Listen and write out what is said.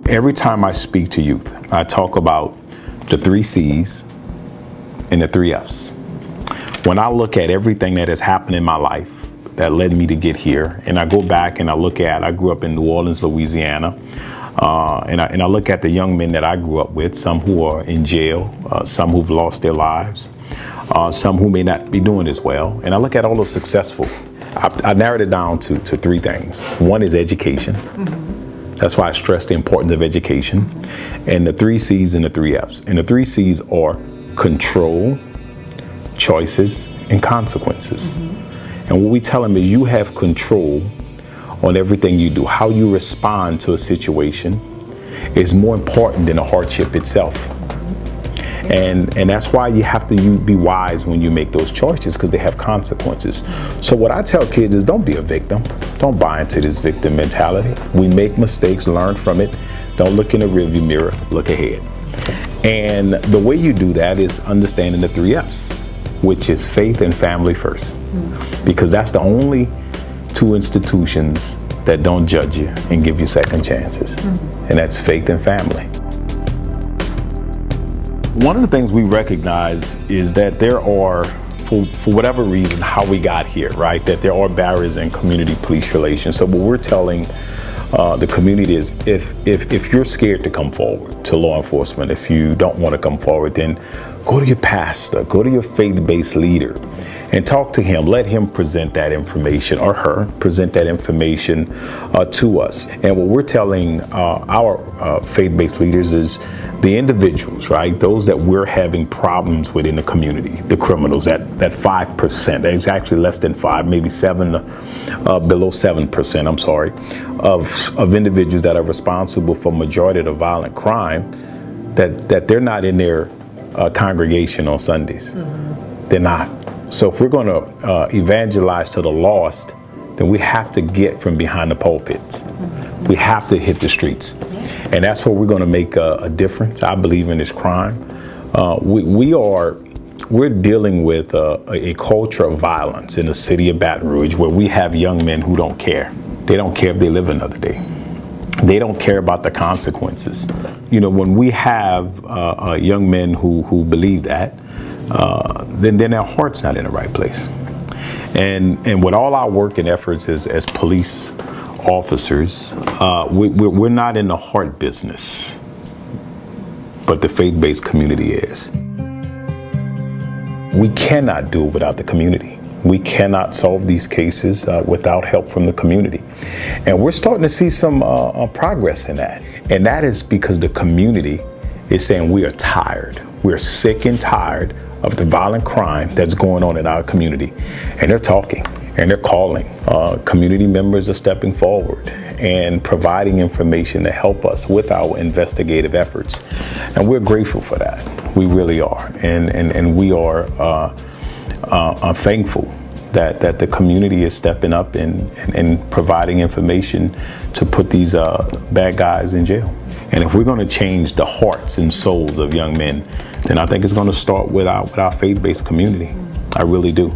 Every time I speak to youth, I talk about the 3 C's and the 3 F's. When I look at everything that has happened in my life that led me to get here, and I go back and I grew up in New Orleans, Louisiana, and I look at the young men that I grew up with, some who are in jail, some who've lost their lives, some who may not be doing as well, and I look at all the successful. I narrowed it down to 3 things. One is education. That's why I stress the importance of education. And the 3 C's and the 3 F's. And the 3 C's are control, choices, and consequences. And what we tell them is you have control on everything you do. How you respond to a situation is more important than the hardship itself. And that's why you have to be wise when you make those choices, because they have consequences. So what I tell kids is don't be a victim. Don't buy into this victim mentality. We make mistakes, learn from it. Don't look in the rearview mirror, look ahead. And the way you do that is understanding the 3 F's, which is faith and family first. Because that's the only 2 institutions that don't judge you and give you second chances. And that's faith and family. One of the things we recognize is that there are, for whatever reason, how we got here, right? That there are barriers in community-police relations. So what we're telling the community is if you're scared to come forward to law enforcement, if you don't want to come forward, then go to your pastor, go to your faith-based leader and talk to him. Let him present that information, or her present that information to us. And what we're telling our faith-based leaders is the individuals, right? Those that we're having problems with in the community, the criminals, that 5%, it's actually less than 5, maybe 7, below 7%, I'm sorry, of individuals that are responsible for majority of the violent crime, that they're not in their congregation on Sundays. They're not. So if we're going to evangelize to the lost, then we have to get from behind the pulpits. We have to hit the streets. And that's where we're going to make a difference. I believe in this crime. We're dealing with a culture of violence in the city of Baton Rouge, where we have young men who don't care. They don't care if they live another day. They don't care about the consequences. You know, when we have young men who believe that, then their heart's not in the right place. And with all our work and efforts as police officers, we're not in the heart business, but the faith-based community is. We cannot do it without the community. We cannot solve these cases without help from the community. And we're starting to see some progress in that. And that is because the community is saying we are tired. We're sick and tired of the violent crime that's going on in our community. And they're talking and they're calling. Community members are stepping forward and providing information to help us with our investigative efforts. And we're grateful for that. We really are. And we are thankful that the community is stepping up and providing information to put these bad guys in jail. And if we're going to change the hearts and souls of young men, then I think it's going to start with our faith-based community. I really do.